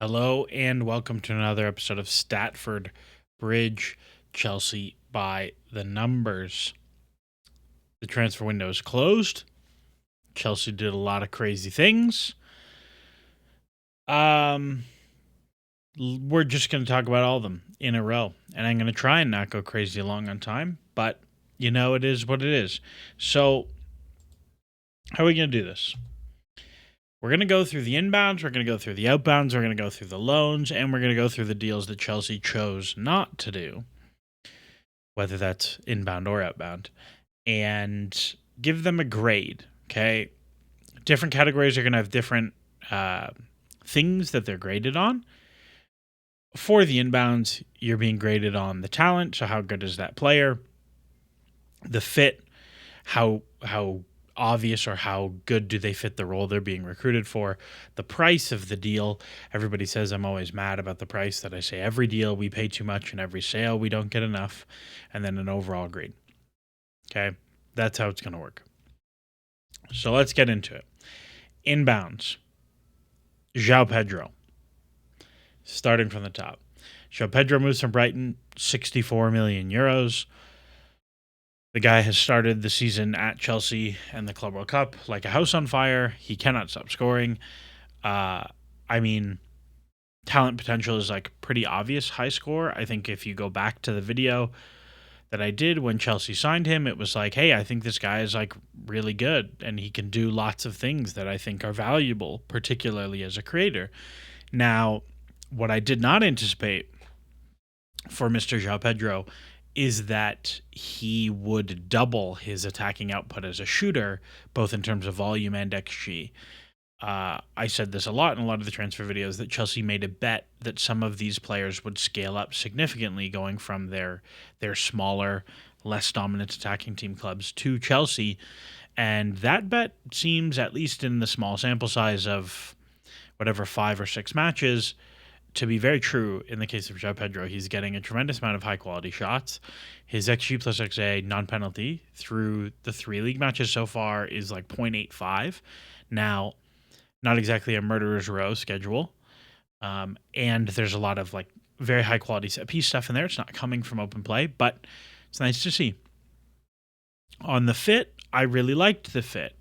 Hello and welcome to another episode of Statford Bridge, Chelsea by the numbers. The transfer window is closed. Chelsea did a lot of crazy things. We're just going to talk about all of them in a row, and I'm going to try and not go crazy long on time, but it is what it is. So, how are we going to do this? We're going to go through the inbounds, we're going to go through the outbounds, we're going to go through the loans, and we're going to go through the deals that Chelsea chose not to do, whether that's inbound or outbound, and give them a grade, okay? Different categories are going to have different things that they're graded on. For the inbounds, you're being graded on the talent, so how good is that player? The fit, how obvious or how good do they fit the role they're being recruited for? The price of the deal. Everybody says I'm always mad about the price, that I say every deal we pay too much and every sale we don't get enough, and then an overall grade. Okay, that's how it's going to work. So let's get into it. Inbounds. João Pedro. Starting from the top. João Pedro moves from Brighton, 64 million euros. The guy has started the season at Chelsea and the Club World Cup like a house on fire. He cannot stop scoring. Talent potential is like pretty obvious high score. I think if you go back to the video that I did when Chelsea signed him, it was like, hey, I think this guy is like really good and he can do lots of things that I think are valuable, particularly as a creator. Now, what I did not anticipate for Mr. João Pedro is that he would double his attacking output as a shooter, both in terms of volume and XG. I said this a lot in a lot of the transfer videos, that Chelsea made a bet that some of these players would scale up significantly, going from their smaller, less dominant attacking team clubs to Chelsea. And that bet seems, at least in the small sample size of whatever 5 or 6 matches, to be very true in the case of João Pedro. He's getting a tremendous amount of high-quality shots. His XG plus XA non-penalty through the 3 league matches so far is like 0.85. Now, not exactly a murderer's row schedule. And there's a lot of like very high quality set piece stuff in there. It's not coming from open play, but it's nice to see. On the fit, I really liked the fit,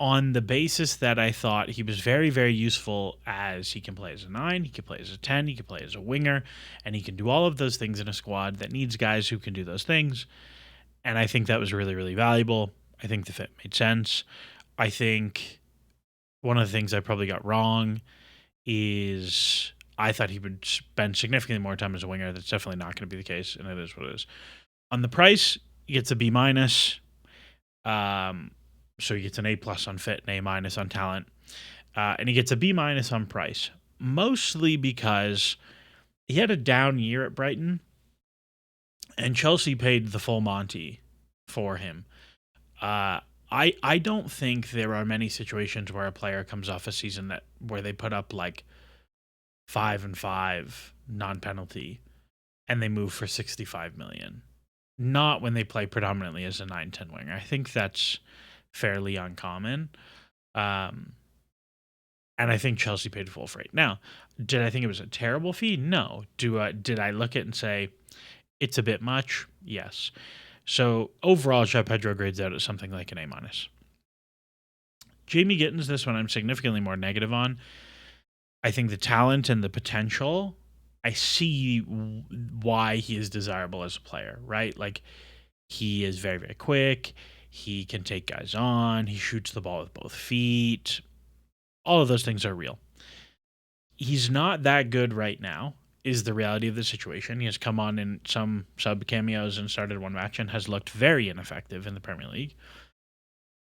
on the basis that I thought he was very, very useful, as he can play as a 9, he can play as a 10, he can play as a winger, and he can do all of those things in a squad that needs guys who can do those things. And I think that was really, really valuable. I think the fit made sense. I think one of the things I probably got wrong is I thought he would spend significantly more time as a winger. That's definitely not going to be the case, and it is what it is. On the price, he gets a B minus. So he gets an A plus on fit, an A minus on talent, and he gets a B minus on price, mostly because he had a down year at Brighton, and Chelsea paid the full Monty for him. I don't think there are many situations where a player comes off a season where they put up like 5 and 5 non-penalty and they move for 65 million. Not when they play predominantly as a 9-10 winger. I think that's fairly uncommon. And I think Chelsea paid full freight. Now, did I think it was a terrible fee? No. Did I look at it and say it's a bit much? Yes. So overall, João Pedro grades out at something like an A minus. Jamie Gittins, this one I'm significantly more negative on. I think the talent and the potential, I see why he is desirable as a player, right? Like, he is very, very quick. He can take guys on. He shoots the ball with both feet. All of those things are real. He's not that good right now, is the reality of the situation. He has come on in some sub cameos and started one match and has looked very ineffective in the Premier League.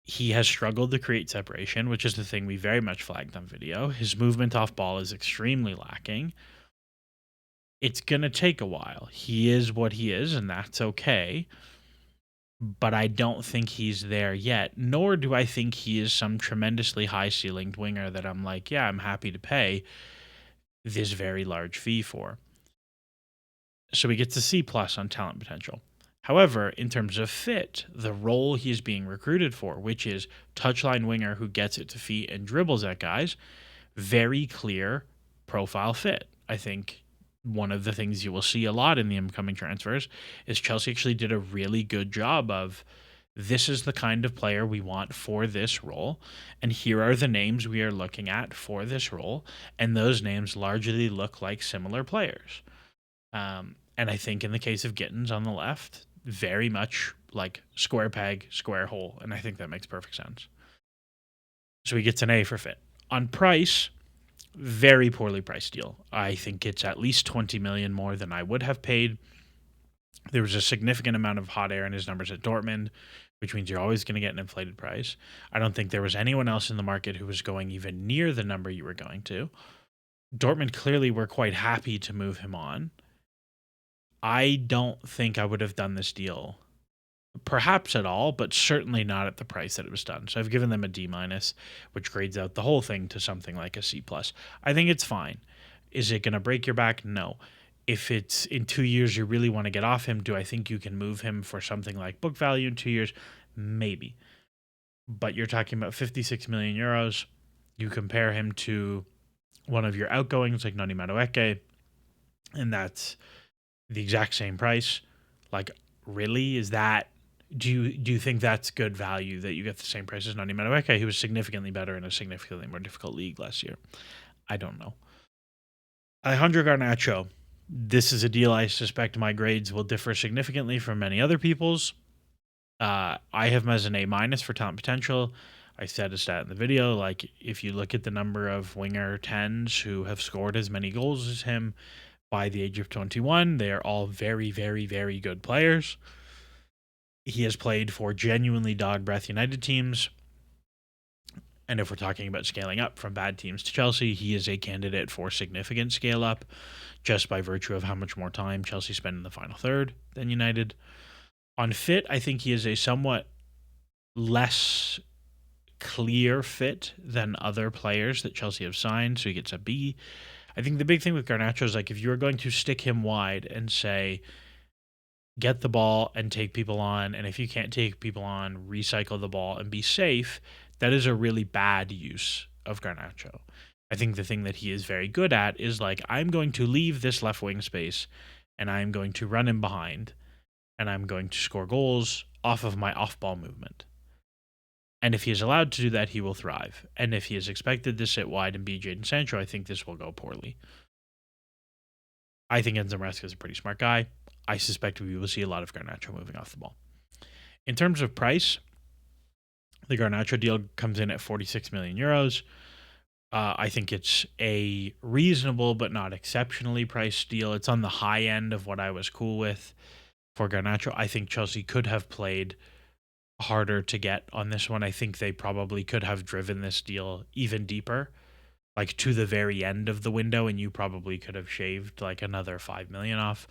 He has struggled to create separation, which is the thing we very much flagged on video. His movement off ball is extremely lacking. It's going to take a while. He is what he is, and that's okay. But I don't think he's there yet, nor do I think he is some tremendously high-ceilinged winger that I'm like, yeah, I'm happy to pay this very large fee for. So he gets a C+ on talent potential. However, in terms of fit, the role he's being recruited for, which is touchline winger who gets it to feet and dribbles at guys, very clear profile fit. I think one of the things you will see a lot in the incoming transfers is Chelsea actually did a really good job of, this is the kind of player we want for this role, and here are the names we are looking at for this role, and those names largely look like similar players. And I think in the case of Gittins on the left, very much like square peg, square hole, and I think that makes perfect sense. So he gets an A for fit. On price, very poorly priced deal. I think it's at least 20 million more than I would have paid. There was a significant amount of hot air in his numbers at Dortmund, which means you're always going to get an inflated price. I don't think there was anyone else in the market who was going even near the number you were going to. Dortmund clearly were quite happy to move him on. I don't think I would have done this deal perhaps at all, but certainly not at the price that it was done. So I've given them a D minus, which grades out the whole thing to something like a C plus. I think it's fine. Is it going to break your back? No. If it's in 2 years you really want to get off him, do I think you can move him for something like book value in 2 years? Maybe. But you're talking about 56 million euros. You compare him to one of your outgoings like Noni Madueke, and that's the exact same price. Like, really? Is that, do you think that's good value that you get the same price as Nani Madueke, who was significantly better in a significantly more difficult league last year? I don't know. Alejandro Garnacho. This is a deal I suspect my grades will differ significantly from many other people's. I have him as an A minus for talent potential. I said a stat in the video, like if you look at the number of winger 10s who have scored as many goals as him by the age of 21, they are all very, very, very good players. He has played for genuinely dog breath United teams. And if we're talking about scaling up from bad teams to Chelsea, he is a candidate for significant scale up just by virtue of how much more time Chelsea spend in the final third than United. On fit, I think he is a somewhat less clear fit than other players that Chelsea have signed, so he gets a B. I think the big thing with Garnacho is, like, if you're going to stick him wide and say, get the ball and take people on, and if you can't take people on, recycle the ball and be safe, that is a really bad use of Garnacho. I think the thing that he is very good at is, like, I'm going to leave this left wing space and I'm going to run him behind and I'm going to score goals off of my off ball movement. And if he is allowed to do that, he will thrive. And if he is expected to sit wide and be Jadon Sancho, I think this will go poorly. I think Enzo Maresca is a pretty smart guy. I suspect we will see a lot of Garnacho moving off the ball. In terms of price, the Garnacho deal comes in at 46 million euros. I think it's a reasonable but not exceptionally priced deal. It's on the high end of what I was cool with for Garnacho. I think Chelsea could have played harder to get on this one. I think they probably could have driven this deal even deeper, like to the very end of the window, and you probably could have shaved like another 5 million off.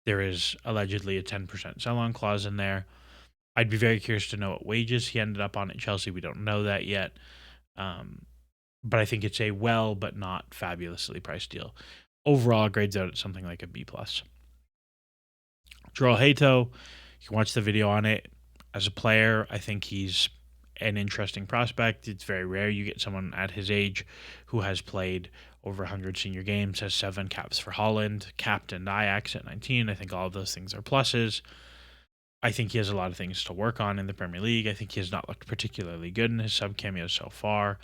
There is allegedly a 10% sell-on clause in there. I'd be very curious to know what wages he ended up on at Chelsea. We don't know that yet. But I think it's a well but not fabulously priced deal. Overall, it grades out at something like a B+. Joel Hato, you can watch the video on it. As a player, I think he's an interesting prospect. It's very rare you get someone at his age who has played over 100 senior games, has 7 caps for Holland, captained Ajax at 19. I think all of those things are pluses. I think he has a lot of things to work on in the Premier League. I think he has not looked particularly good in his sub-cameos so far.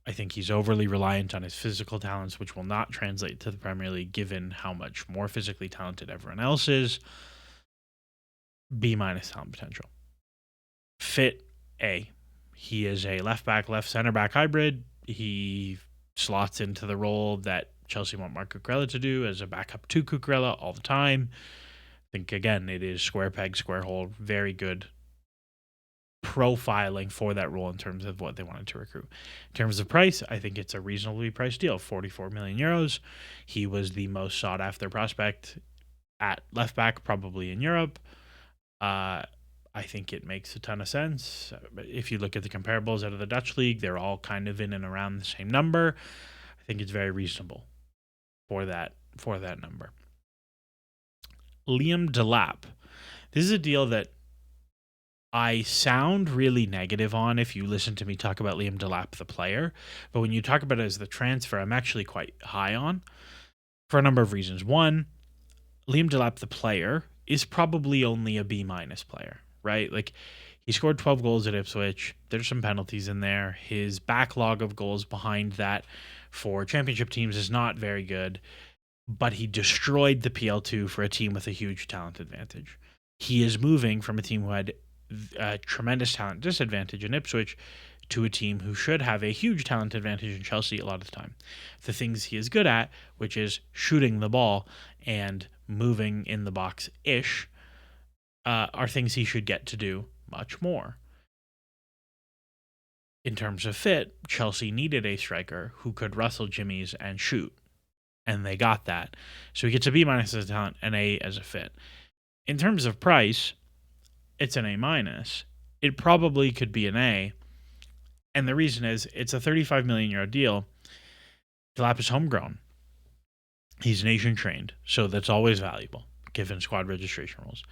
I think he's overly reliant on his physical talents, which will not translate to the Premier League given how much more physically talented everyone else is. B- talent potential. Fit, A. He is a left back, left center back hybrid. He slots into the role that Chelsea want Marc Cucurella to do as a backup to Cucurella all the time. I think, again, it is square peg, square hole. Very good profiling for that role in terms of what they wanted to recruit. In terms of price, I think it's a reasonably priced deal, 44 million euros. He was the most sought after prospect at left back, probably in Europe. I think it makes a ton of sense. If you look at the comparables out of the Dutch league, they're all kind of in and around the same number. I think it's very reasonable for that number. Liam Delap. This is a deal that I sound really negative on if you listen to me talk about Liam Delap, the player. But when you talk about it as the transfer, I'm actually quite high on for a number of reasons. One, Liam Delap, the player, is probably only a B minus player, right? Like, he scored 12 goals at Ipswich. There's some penalties in there. His backlog of goals behind that for championship teams is not very good, but he destroyed the PL2 for a team with a huge talent advantage. He is moving from a team who had a tremendous talent disadvantage in Ipswich to a team who should have a huge talent advantage in Chelsea a lot of the time. The things he is good at, which is shooting the ball and moving in the box ish, are things he should get to do much more. In terms of fit, Chelsea needed a striker who could wrestle jimmies and shoot, and they got that. So he gets a B minus as a talent and A as a fit. In terms of price, it's an A minus. It probably could be an A, and the reason is it's a 35 million euro deal. Delap is homegrown. He's nation trained, so that's always valuable given squad registration rules.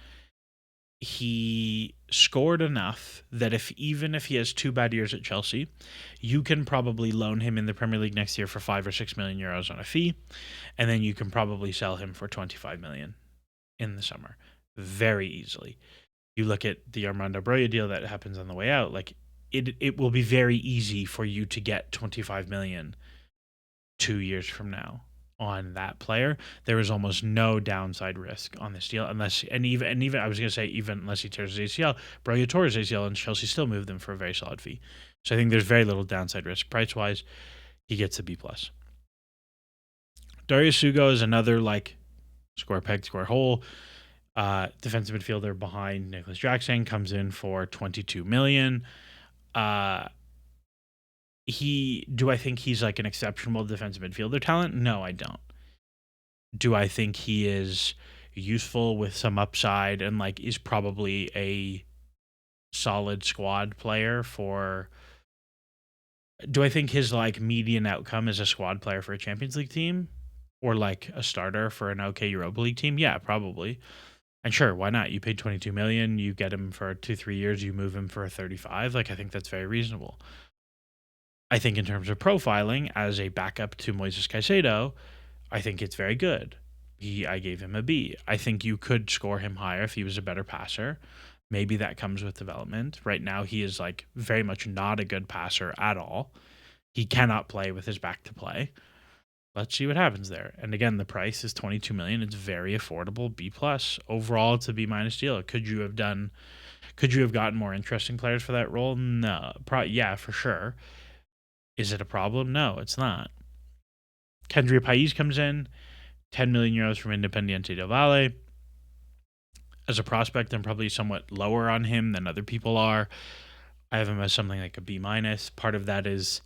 He scored enough that even if he has 2 bad years at Chelsea, you can probably loan him in the Premier League next year for 5 or 6 million euros on a fee, and then you can probably sell him for 25 million in the summer very easily. You look at the Armando Broja deal that happens on the way out, like it will be very easy for you to get 25 million 2 years from now on that player. There is almost no downside risk on this deal unless even I was going to say even unless he tears his ACL. Broja tore his ACL and Chelsea still moved him for a very solid fee. So I think there's very little downside risk. Price wise, he gets a B plus. Darius Sugo is another like square peg, square hole. Defensive midfielder behind Nicholas Jackson, comes in for 22 million. Do I think he's like an exceptional defensive midfielder talent? No, I don't. Do I think he is useful with some upside and like is probably a solid squad player for? Do I think his like median outcome is a squad player for a Champions League team or like a starter for an OK Europa League team? Yeah, probably. And sure, why not? You paid 22 million, you get him for 2-3 years, you move him for a 35. Like I think that's very reasonable. I think in terms of profiling as a backup to Moises Caicedo, I think it's very good. I gave him a B. I think you could score him higher if he was a better passer. Maybe that comes with development. Right now he is like very much not a good passer at all. He cannot play with his back to play. Let's see what happens there. And again, the price is 22 million. It's very affordable. B plus overall. It's a B minus deal. Could you have gotten more interesting players for that role? No. Yeah, for sure. Is it a problem? No, it's not. Kendria Pais comes in, 10 million euros from Independiente del Valle. As a prospect, I'm probably somewhat lower on him than other people are. I have him as something like a B minus. Part of that is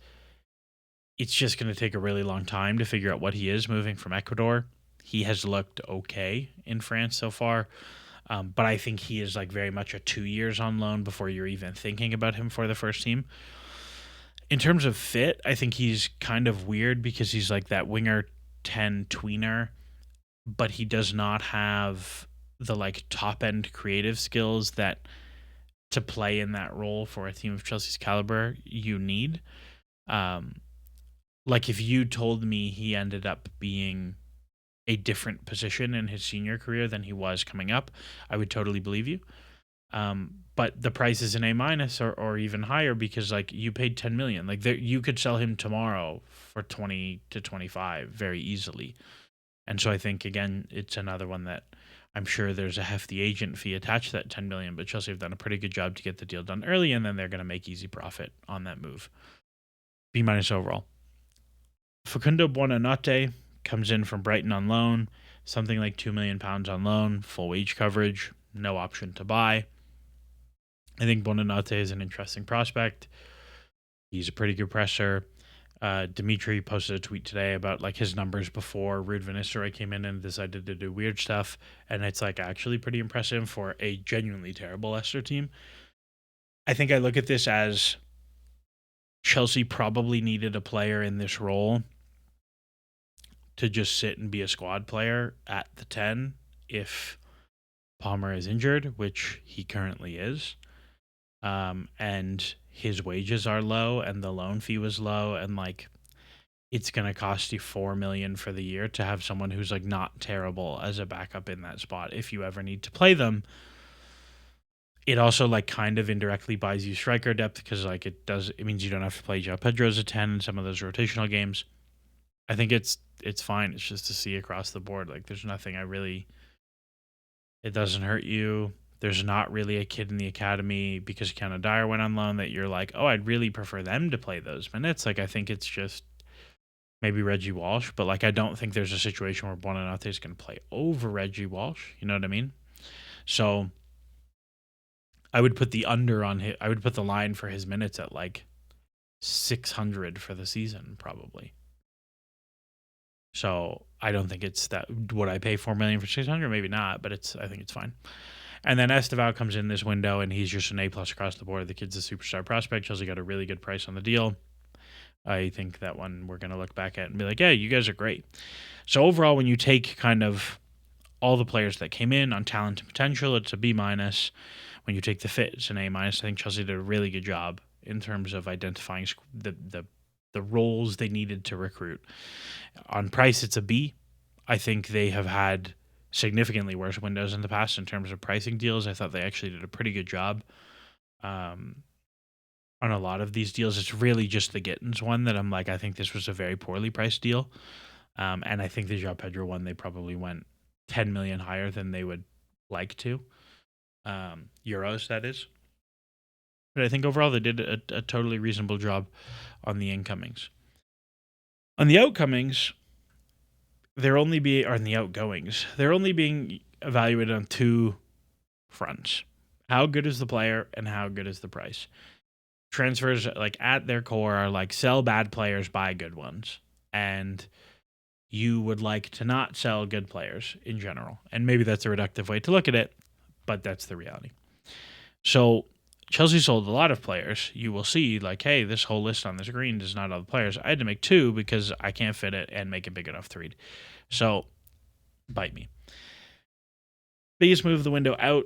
it's just going to take a really long time to figure out what he is moving from Ecuador. He has looked okay in France so far, but I think he is like very much a 2 years on loan before you're even thinking about him for the first team. In terms of fit, I think he's kind of weird because he's like that winger 10 tweener, but he does not have the like top end creative skills that to play in that role for a team of Chelsea's caliber you need. Like if you told me he ended up being a different position in his senior career than he was coming up, I would totally believe you. But the price is an A minus or even higher because like you paid 10 million. Like you could sell him tomorrow for 20 to 25 very easily. And so I think again it's another one that I'm sure there's a hefty agent fee attached to that 10 million, but Chelsea have done a pretty good job to get the deal done early, and then they're going to make easy profit on that move. B minus overall. Facundo Buonanotte comes in from Brighton on loan, something like £2 million on loan, full wage coverage, no option to buy. I think Buonanotte is an interesting prospect. He's a pretty good presser. Dimitri posted a tweet today about like his numbers before Ruud van Nistelrooy came in and decided to do weird stuff, and it's like actually pretty impressive for a genuinely terrible Leicester team. I think I look at this as Chelsea probably needed a player in this role to just sit and be a squad player at the 10 if Palmer is injured, which he currently is. and his wages are low, and the loan fee was low, and like it's gonna cost you 4 million for the year to have someone who's like not terrible as a backup in that spot if you ever need to play them. It also like kind of indirectly buys you striker depth because like it means you don't have to play João Pedro as a 10 in some of those rotational games. I think it's fine. It's just to see across the board. Like there's nothing I really, it doesn't hurt you. There's not really a kid in the academy because Keanu Dyer went on loan that you're like, oh, I'd really prefer them to play those minutes. Like I think it's just maybe Reggie Walsh, but like I don't think there's a situation where Buonanotte is going to play over Reggie Walsh. You know what I mean? So I would put the under on his, I would put the line for his minutes at like 600 for the season probably. So I don't think it's that. Would I pay 4 million for 600? Maybe not, but I think it's fine. And then Estevao comes in this window, and he's just an A plus across the board. The kid's a superstar prospect. Chelsea got a really good price on the deal. I think that one we're going to look back at and be like, yeah, you guys are great. So overall, when you take kind of all the players that came in on talent and potential, it's a B minus. When you take the fit, it's an A minus. I think Chelsea did a really good job in terms of identifying the roles they needed to recruit. On price, it's a B. I think they have had significantly worse windows in the past in terms of pricing deals. I thought they actually did a pretty good job on a lot of these deals. It's really just the Gittins one that I'm like, I think this was a very poorly priced deal. And I think the João Pedro one, they probably went 10 million higher than they would like to. Euros, that is. But I think overall they did a totally reasonable job on the incomings. On the outcomings, they're only being, or in the outgoings, they're only being evaluated on two fronts. How good is the player and how good is the price? Transfers, like at their core, are like sell bad players, buy good ones. And you would like to not sell good players in general. And maybe that's a reductive way to look at it, but that's the reality. So Chelsea sold a lot of players. You will see, like, hey, this whole list on the screen is not all the players. I had to make two because I can't fit it and make it big enough to read. So, bite me. Biggest move of the window out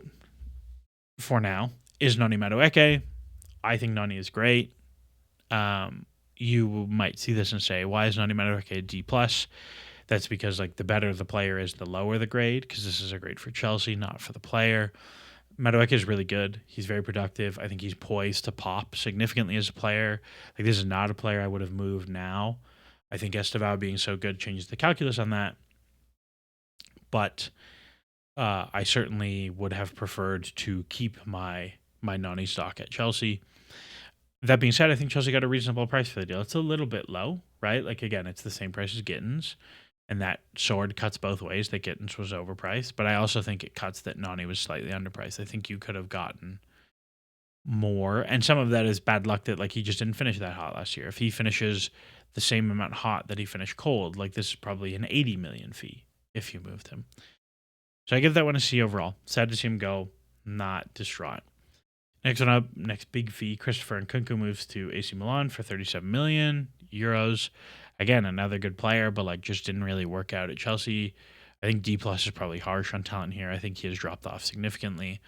for now is Noni Madueke. I think Noni is great. You might see this and say, why is Noni Madueke a D+? That's because, like, the better the player is, the lower the grade, because this is a grade for Chelsea, not for the player. Madueke is really good. He's very productive. I think he's poised to pop significantly as a player. Like, this is not a player I would have moved now. I think Estevao being so good changes the calculus on that. But I certainly would have preferred to keep my Nani stock at Chelsea. That being said, I think Chelsea got a reasonable price for the deal. It's a little bit low, right? Like, again, it's the same price as Gittins. And that sword cuts both ways, that Gittins was overpriced. But I also think it cuts that Nani was slightly underpriced. I think you could have gotten more. And some of that is bad luck that, like, he just didn't finish that hot last year. If he finishes the same amount hot that he finished cold, like, this is probably an 80 million fee if you moved him. So I give that one a C overall. Sad to see him go. Not distraught. Next one up, next big fee, Christopher Nkunku moves to AC Milan for 37 million euros. Again, another good player, but like just didn't really work out at Chelsea. I think D+ is probably harsh on talent here. I think he has dropped off significantly.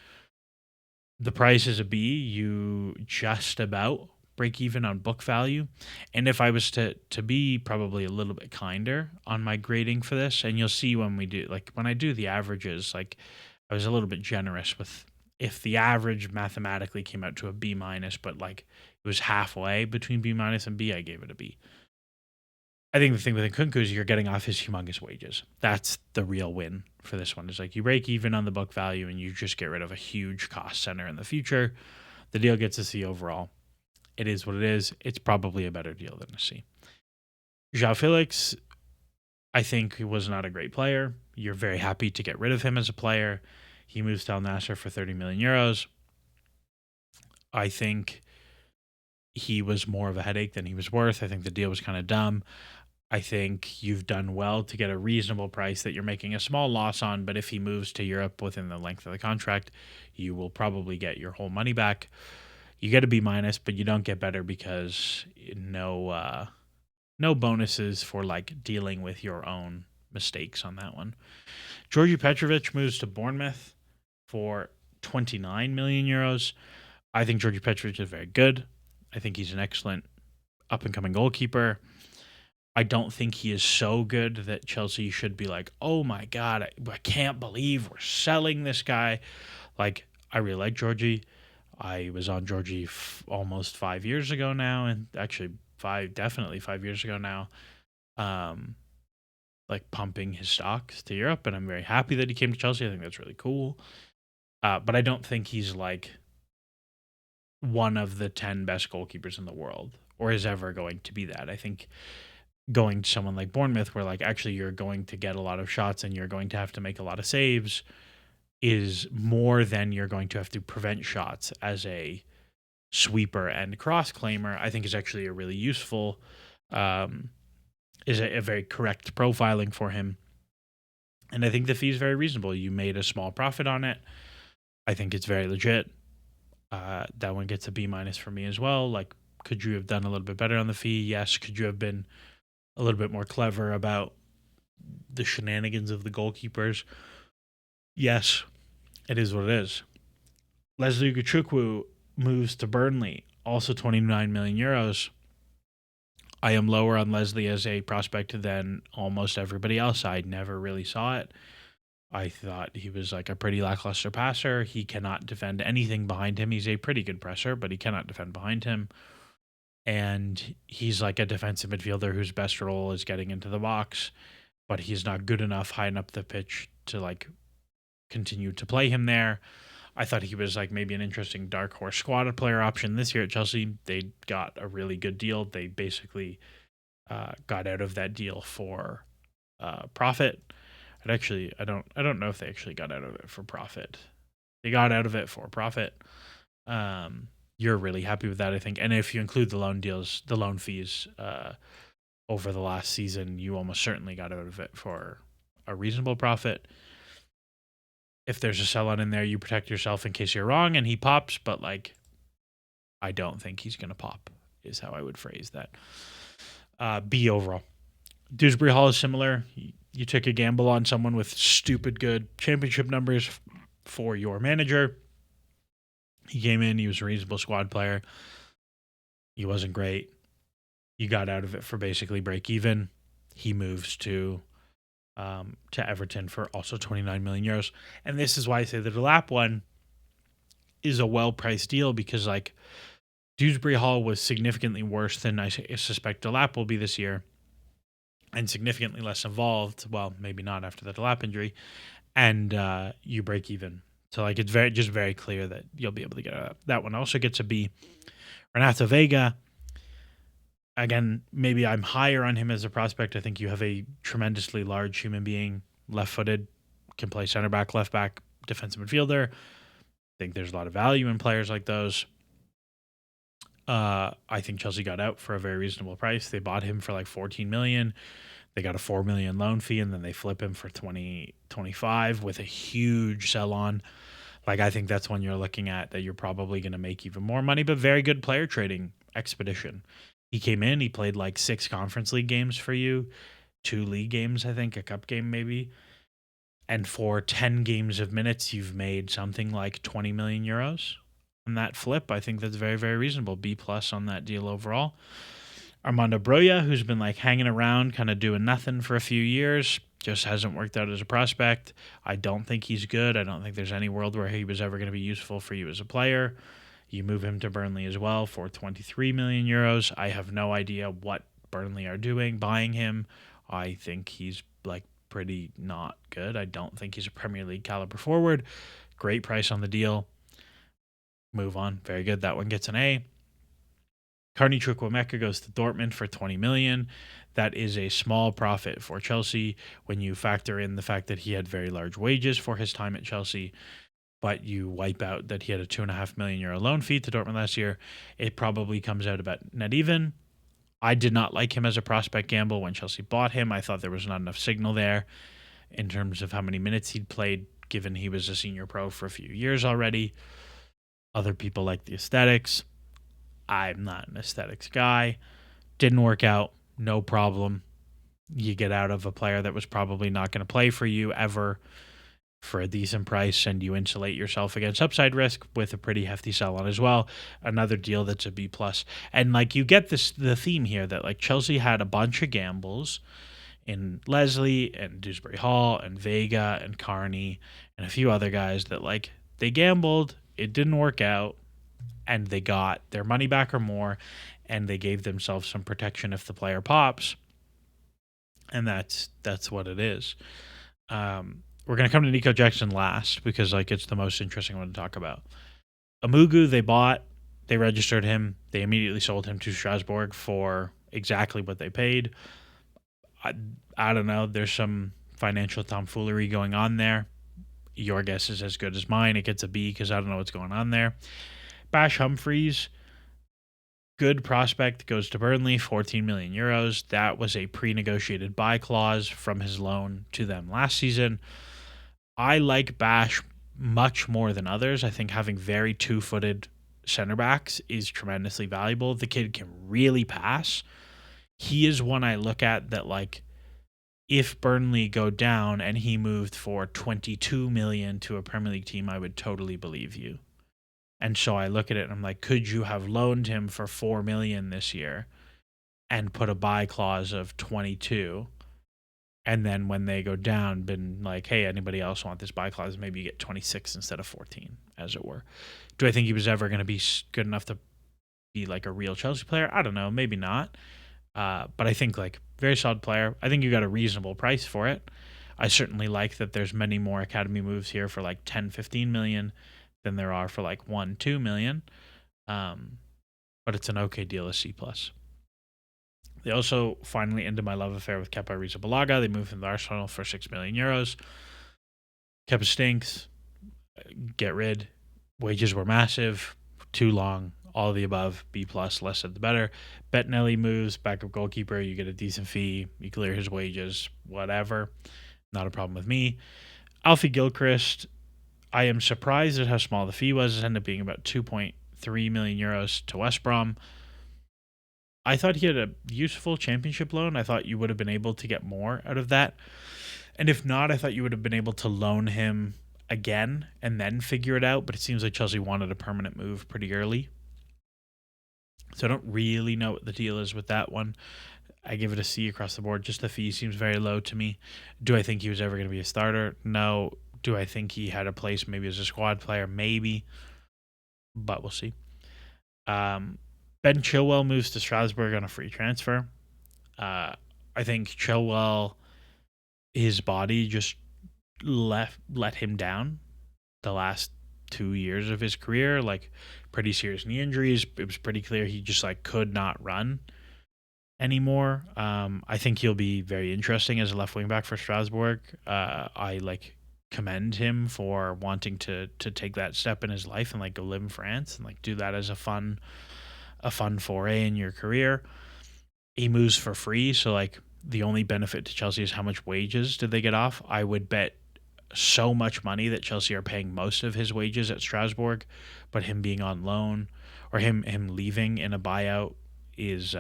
The price is a B. You just about break even on book value. And if I was to be probably a little bit kinder on my grading for this, and you'll see when we do, like when I do the averages, like I was a little bit generous with, if the average mathematically came out to a B-, but like it was halfway between B- and B, I gave it a B. I think the thing with Nkunku is you're getting off his humongous wages. That's the real win for this one. Is like you break even on the book value and you just get rid of a huge cost center in the future. The deal gets a C overall. It is what it is. It's probably a better deal than a C. João Felix, I think, was not a great player. You're very happy to get rid of him as a player. He moves to Al Nassr for 30 million euros. I think he was more of a headache than he was worth. I think the deal was kind of dumb. I think you've done well to get a reasonable price that you're making a small loss on, but if he moves to Europe within the length of the contract, you will probably get your whole money back. You get a B-, but you don't get better because no bonuses for like dealing with your own mistakes on that one. Georgi Petrovic moves to Bournemouth for 29 million euros. I think Georgi Petrovic is very good. I think he's an excellent up and coming goalkeeper. I don't think he is so good that Chelsea should be like, oh my God, I can't believe we're selling this guy. Like, I really like Georgie. I was on Georgie almost 5 years ago now, and actually definitely 5 years ago now. Um, like pumping his stocks to Europe, and I'm very happy that he came to Chelsea. I think that's really cool. But I don't think he's like one of the 10 best goalkeepers in the world or is ever going to be that. I think going to someone like Bournemouth, where like actually you're going to get a lot of shots and you're going to have to make a lot of saves, is more than you're going to have to prevent shots as a sweeper and cross claimer. I think is actually a really useful, um, is a very correct profiling for him. And I think the fee is very reasonable. You made a small profit on it. I think it's very legit. That one gets a B minus for me as well. Like, could you have done a little bit better on the fee? Yes. Could you have been a little bit more clever about the shenanigans of the goalkeepers? Yes. It is what it is. Leslie Gachukwu moves to Burnley, also 29 million euros. I am lower on Leslie as a prospect than almost everybody else. I never really saw it. I thought he was like a pretty lackluster passer. He cannot defend anything behind him. He's a pretty good presser, but he cannot defend behind him. And he's like a defensive midfielder whose best role is getting into the box, but he's not good enough high up the pitch to like continue to play him there. I thought he was like maybe an interesting dark horse squad player option this year at Chelsea. They got a really good deal. They basically got out of that deal for profit. And actually, I don't know if they actually got out of it for profit. They got out of it for profit. You're really happy with that, I think. And if you include the loan deals, the loan fees over the last season, you almost certainly got out of it for a reasonable profit. If there's a sell on in there, you protect yourself in case you're wrong and he pops, but like, I don't think he's going to pop, is how I would phrase that. B overall. Dewsbury Hall is similar. You took a gamble on someone with stupid good championship numbers for your manager. He came in, he was a reasonable squad player. He wasn't great. You got out of it for basically break even. He moves to Everton for also 29 million euros. And this is why I say the Delap one is a well-priced deal, because like Dewsbury Hall was significantly worse than I suspect Delap will be this year, and significantly less involved. Well, maybe not after the Delap injury, and you break even. So like it's very clear that you'll be able to get out. That one also gets a B. Renato Vega. Again, maybe I'm higher on him as a prospect. I think you have a tremendously large human being, left-footed, can play center back, left back, defensive midfielder. I think there's a lot of value in players like those. I think Chelsea got out for a very reasonable price. They bought him for like 14 million. They got a 4 million loan fee, and then they flip him for 25 with a huge sell on. Like, I think that's when you're looking at that you're probably going to make even more money, but very good player trading expedition. He came in, he played like 6 Conference League games for you, 2 league games, I think, a cup game maybe. And for 10 games of minutes, you've made something like 20 million euros on that flip. I think that's very, very reasonable. B plus on that deal overall. Armando Broja, who's been like hanging around, kind of doing nothing for a few years, just hasn't worked out as a prospect. I don't think he's good. I don't think there's any world where he was ever going to be useful for you as a player. You move him to Burnley as well for 23 million euros. I have no idea what Burnley are doing buying him. I think he's like pretty not good. I don't think he's a Premier League caliber forward. Great price on the deal. Move on. Very good. That one gets an A. Carney Chukwuemeka goes to Dortmund for 20 million. That is a small profit for Chelsea when you factor in the fact that he had very large wages for his time at Chelsea, but you wipe out that he had a 2.5 million euro loan fee to Dortmund last year. It probably comes out about net even. I did not like him as a prospect gamble when Chelsea bought him. I thought there was not enough signal there in terms of how many minutes he'd played, given he was a senior pro for a few years already. Other people like the aesthetics. I'm not an aesthetics guy. Didn't work out. No problem. You get out of a player that was probably not going to play for you ever for a decent price, and you insulate yourself against upside risk with a pretty hefty sell on as well. Another deal that's a B plus. And like you get the theme here that like Chelsea had a bunch of gambles in Leslie and Dewsbury Hall and Vega and Carney and a few other guys that like they gambled, it didn't work out, and they got their money back or more, and they gave themselves some protection if the player pops, and that's what it is. We're gonna come to Nico Jackson last because like it's the most interesting one to talk about. Amugu they bought, they registered him, they immediately sold him to Strasbourg for exactly what they paid. I, I don't know. There's some financial tomfoolery going on there. Your guess is as good as mine. It gets a B because I don't know what's going on there. Bash Humphreys, good prospect, goes to Burnley, 14 million euros. That was a pre-negotiated buy clause from his loan to them last season. I like Bash much more than others. I think having very two-footed center backs is tremendously valuable. The kid can really pass. He is one I look at that like if Burnley go down and he moved for 22 million to a Premier League team, I would totally believe you. And so I look at it and I'm like, could you have loaned him for 4 million this year and put a buy clause of 22? And then when they go down, been like, hey, anybody else want this buy clause? Maybe you get 26 instead of 14, as it were. Do I think he was ever going to be good enough to be like a real Chelsea player? I don't know. Maybe not. But I think like very solid player. I think you got a reasonable price for it. I certainly like that there's many more academy moves here for like 10, 15 million than there are for like 1, 2 million. But it's an okay deal, a C plus. They also finally ended my love affair with Kepa Arrizabalaga. They moved him to Arsenal for 6 million euros. Kepa stinks. Get rid. Wages were massive. Too long. All of the above. B plus. Less said the better. Bettinelli moves. Backup goalkeeper. You get a decent fee. You clear his wages. Whatever. Not a problem with me. Alfie Gilchrist. I am surprised at how small the fee was. It ended up being about 2.3 million euros to West Brom. I thought he had a useful championship loan. I thought you would have been able to get more out of that. And if not, I thought you would have been able to loan him again and then figure it out. But it seems like Chelsea wanted a permanent move pretty early. So I don't really know what the deal is with that one. I give it a C across the board. Just the fee seems very low to me. Do I think he was ever going to be a starter? No. Do I think he had a place maybe as a squad player? Maybe. But we'll see. Ben Chilwell moves to Strasbourg on a free transfer. I think Chilwell, his body just let him down the last 2 years of his career. Like pretty serious knee injuries. It was pretty clear he just like could not run anymore. I think he'll be very interesting as a left wing back for Strasbourg. I like commend him for wanting to take that step in his life and like go live in France and like do that as a fun foray in your career. He moves for free, so like the only benefit to Chelsea is how much wages did they get off. I would bet so much money that Chelsea are paying most of his wages at Strasbourg, but him being on loan or him leaving in a buyout is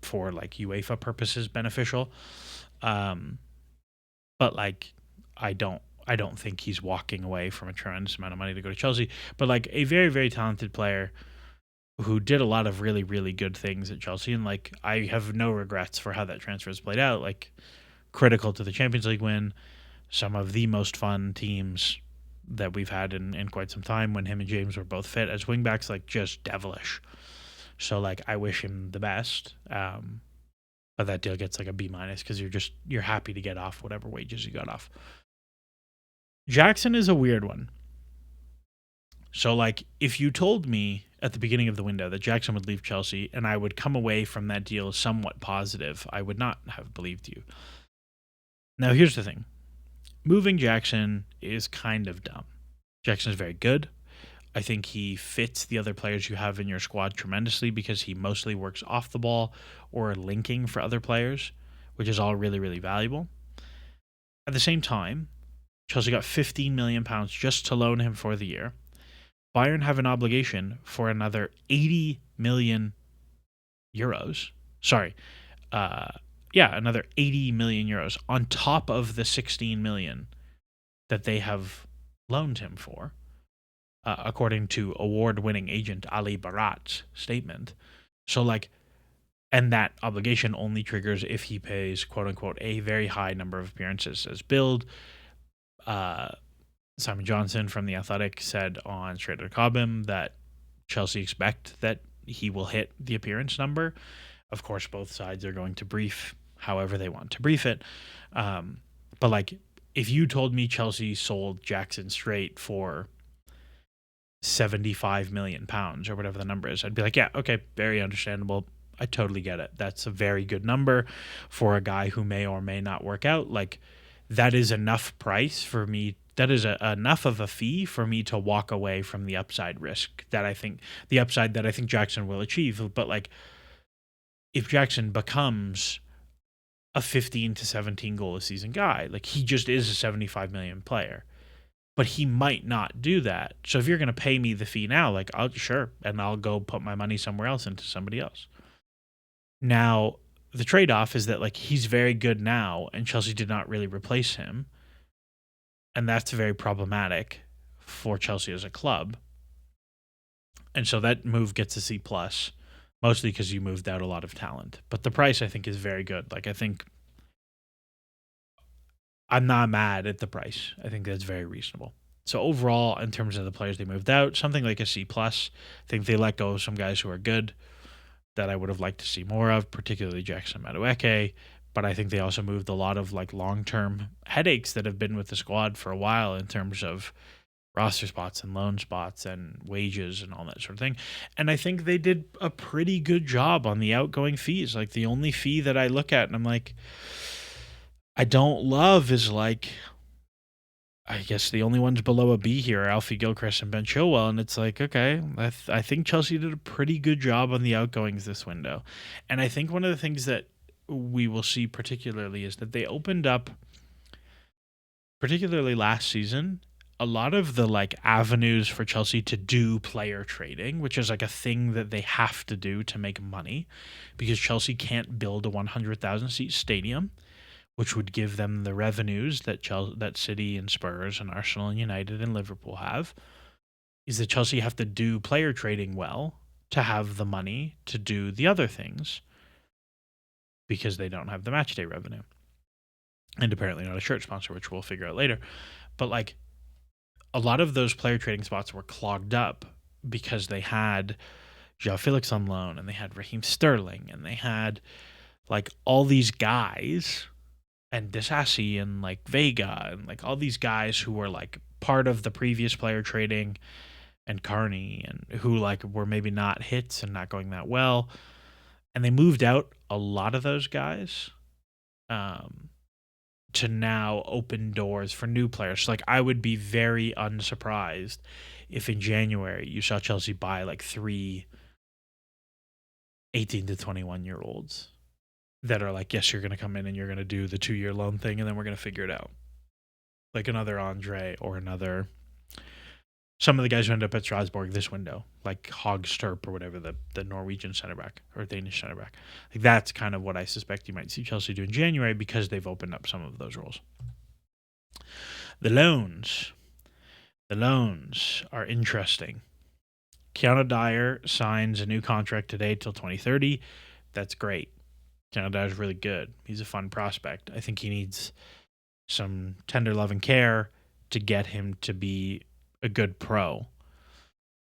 for like UEFA purposes beneficial. But like I don't think he's walking away from a tremendous amount of money to go to Chelsea, but like a very, very talented player who did a lot of really, really good things at Chelsea. And like, I have no regrets for how that transfer has played out. Like, critical to the Champions League win, some of the most fun teams that we've had in quite some time when him and James were both fit as wingbacks, like just devilish. So like, I wish him the best. But that deal gets like a B minus because you're happy to get off whatever wages you got off. Jackson is a weird one. So, like, if you told me at the beginning of the window that Jackson would leave Chelsea and I would come away from that deal somewhat positive, I would not have believed you. Now, here's the thing. Moving Jackson is kind of dumb. Jackson is very good. I think he fits the other players you have in your squad tremendously because he mostly works off the ball or linking for other players, which is all really, really valuable. At the same time, Chelsea got £15 million just to loan him for the year. Bayern have an obligation for another 80 million euros. Sorry. Another 80 million euros on top of the 16 million that they have loaned him for, according to award-winning agent Ali Barat's statement. So like, and that obligation only triggers if he pays quote unquote a very high number of appearances as billed. Uh, Simon Johnson from The Athletic said on Straight Outta Cobham that Chelsea expect that he will hit the appearance number. Of course, both sides are going to brief however they want to brief it. But like, if you told me Chelsea sold Jackson Straight for 75 million pounds or whatever the number is, I'd be like, yeah, okay, very understandable. I totally get it. That's a very good number for a guy who may or may not work out. Like, that is enough price for me. That is enough of a fee for me to walk away from the upside risk that I think the upside that I think Jackson will achieve. But like, if Jackson becomes a 15 to 17 goal a season guy, like he just is a 75 million player, but he might not do that. So if you're going to pay me the fee now, like I'll sure, and I'll go put my money somewhere else into somebody else. Now, the trade-off is that like he's very good now and Chelsea did not really replace him. And that's very problematic for Chelsea as a club. And so that move gets a C plus, mostly because you moved out a lot of talent. But the price I think is very good. Like I think I'm not mad at the price. I think that's very reasonable. So overall, in terms of the players they moved out, something like a C plus. I think they let go of some guys who are good that I would have liked to see more of, particularly Jackson Madueke. But I think they also moved a lot of like long-term headaches that have been with the squad for a while in terms of roster spots and loan spots and wages and all that sort of thing. And I think they did a pretty good job on the outgoing fees. Like the only fee that I look at and I'm like, I don't love is like, I guess the only ones below a B here are Alfie Gilchrist and Ben Chilwell. And it's like, okay, I think Chelsea did a pretty good job on the outgoings this window. And I think one of the things that we will see particularly is that they opened up, particularly last season, a lot of the like avenues for Chelsea to do player trading, which is like a thing that they have to do to make money because Chelsea can't build a 100,000 seat stadium, which would give them the revenues that that City and Spurs and Arsenal and United and Liverpool have, is that Chelsea have to do player trading well to have the money to do the other things because they don't have the matchday revenue. And apparently not a shirt sponsor, which we'll figure out later. But like a lot of those player trading spots were clogged up because they had João Felix on loan and they had Raheem Sterling and they had like all these guys and Disasi and like Vega and like all these guys who were like part of the previous player trading and Carney and who like were maybe not hits and not going that well. And they moved out a lot of those guys to now open doors for new players. So like I would be very unsurprised if in January you saw Chelsea buy like 3 18 to 21 year olds that are like, yes, you're going to come in and you're going to do the 2-year loan thing and then we're going to figure it out. Like another Andre or another, some of the guys who end up at Strasbourg this window, like Hogsterp or whatever, the Norwegian center back or Danish center back. Like that's kind of what I suspect you might see Chelsea do in January because they've opened up some of those roles. The loans are interesting. Keanu Dyer signs a new contract today till 2030. That's great. Keanu Dyer's really good. He's a fun prospect. I think he needs some tender love and care to get him to be a good pro.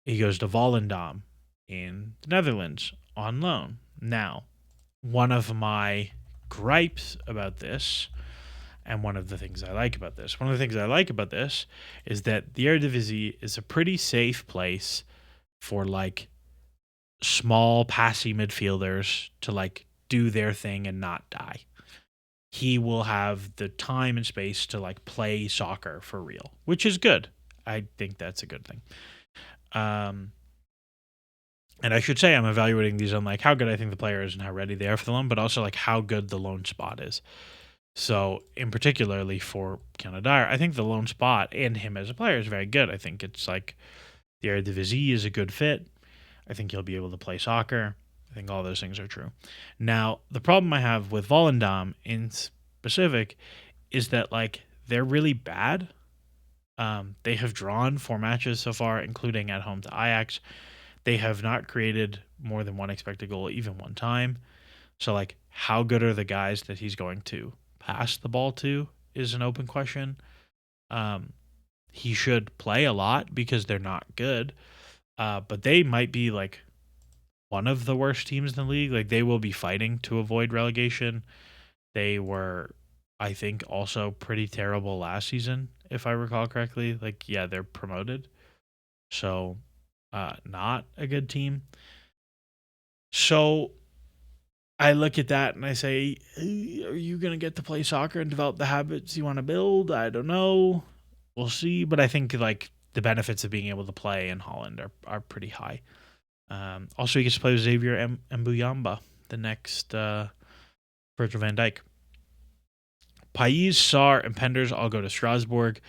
He goes to Volendam in the Netherlands on loan. Now, one of my gripes about this, and one of the things I like about this is that the Eredivisie is a pretty safe place for like small passy midfielders to like do their thing and not die. He will have the time and space to like play soccer for real, which is good. I think that's a good thing. And I should say I'm evaluating these on like how good I think the player is and how ready they are for the loan, but also like how good the loan spot is. So in particularly for Keanu Dyer, I think the loan spot and him as a player is very good. I think it's like the Eredivisie is a good fit. I think he'll be able to play soccer. I think all those things are true. Now, the problem I have with Volendam in specific is that like they're really bad. They have drawn 4 matches so far, including at home to Ajax. They have not created more than one expected goal even one time. So, like, how good are the guys that he's going to pass the ball to is an open question. Um, he should play a lot because they're not good. But they might be like one of the worst teams in the league. Like, they will be fighting to avoid relegation. They were, I think, also pretty terrible last season, if I recall correctly. Like, yeah, they're promoted. So, not a good team. So I look at that and I say, are you going to get to play soccer and develop the habits you want to build? I don't know. We'll see. But I think like the benefits of being able to play in Holland are pretty high. Also, he gets to play with Xavier Mbuyamba, the next Virgil van Dijk. Pais, Sarr, and Penders all go to Strasbourg.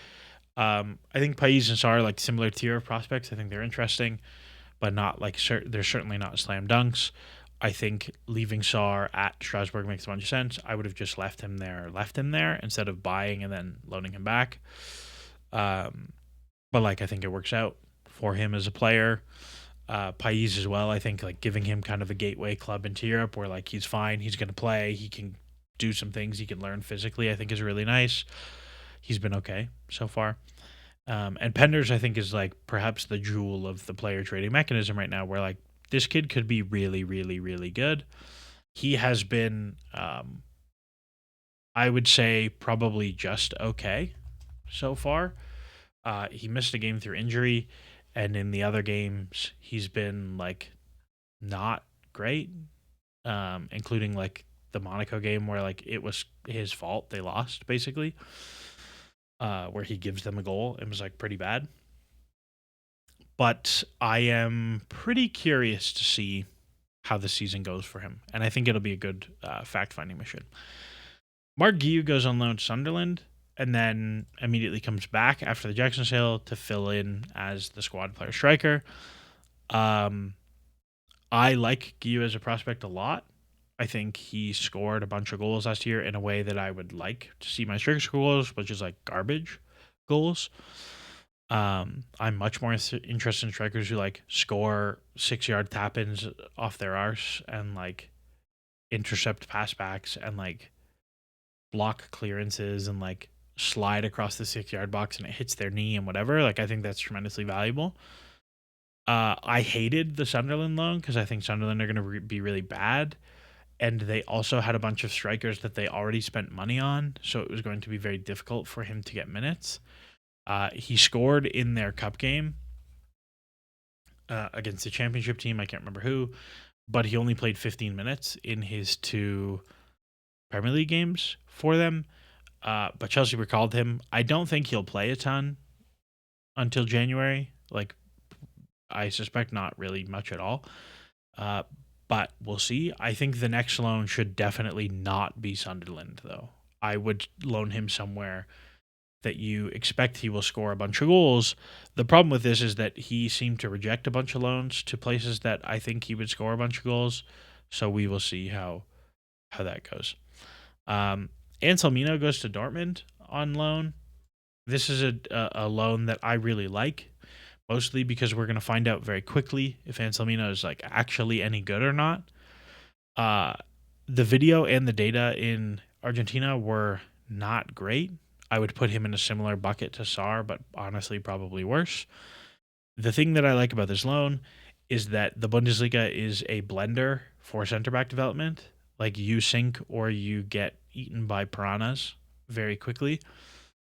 I think Pais and Sarr are like similar tier of prospects. I think they're interesting, but not like they're certainly not slam dunks. I think leaving Sarr at Strasbourg makes a bunch of sense. I would have just left him there instead of buying and then loaning him back. But like I think it works out for him as a player. Pais as well. I think like giving him kind of a gateway club into Europe where like he's fine, he's going to play, he can do some things, he can learn physically. I think is really nice. He's been okay so far. And Penders, I think, is like perhaps the jewel of the player trading mechanism right now, where like this kid could be really, really, really good. He has been, I would say, probably just okay so far. He missed a game through injury, and in the other games, he's been like not great, including like the Monaco game where like it was his fault they lost basically. Where he gives them a goal. It was like pretty bad. But I am pretty curious to see how the season goes for him. And I think it'll be a good fact finding mission. Mark Guiu goes on loan to Sunderland and then immediately comes back after the Jackson sale to fill in as the squad player striker. I like Guiu as a prospect a lot. I think he scored a bunch of goals last year in a way that I would like to see my striker score goals, which is like garbage goals. I'm much more interested in strikers who like score 6-yard tap ins off their arse and like intercept passbacks and like block clearances and like slide across the 6-yard box and it hits their knee and whatever. Like I think that's tremendously valuable. I hated the Sunderland loan because I think Sunderland are going to be really bad. And they also had a bunch of strikers that they already spent money on, so it was going to be very difficult for him to get minutes. He scored in their cup game against the championship team. I can't remember who, but he only played 15 minutes in his 2 Premier League games for them. But Chelsea recalled him. I don't think he'll play a ton until January. Like, I suspect not really much at all. But we'll see. I think the next loan should definitely not be Sunderland, though. I would loan him somewhere that you expect he will score a bunch of goals. The problem with this is that he seemed to reject a bunch of loans to places that I think he would score a bunch of goals. So we will see how that goes. Anselmino goes to Dortmund on loan. This is a loan that I really like, mostly because we're going to find out very quickly if Anselmino is like actually any good or not. The video and the data in Argentina were not great. I would put him in a similar bucket to Sarr, but honestly probably worse. The thing that I like about this loan is that the Bundesliga is a blender for center back development. Like you sink or you get eaten by piranhas very quickly.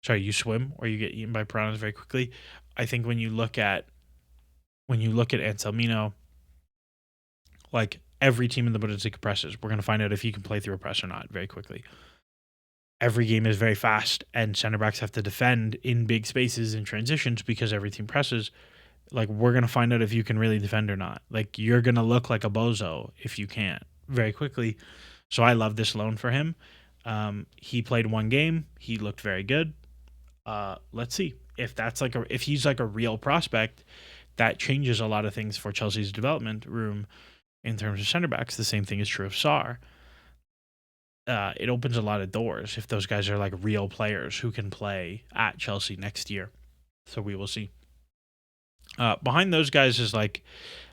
Sorry, you swim or you get eaten by piranhas very quickly. I think when you look at Anselmino, like every team in the Bundesliga presses, we're going to find out if he can play through a press or not very quickly. Every game is very fast, and center backs have to defend in big spaces and transitions because every team presses. Like we're going to find out if you can really defend or not. Like you're going to look like a bozo if you can't very quickly. So I love this loan for him. He played 1 game. He looked very good. Let's see if that's like if he's like a real prospect. That changes a lot of things for Chelsea's development room in terms of center backs. The same thing is true of Sarr. It opens a lot of doors if those guys are like real players who can play at Chelsea next year. So we will see. Behind those guys is like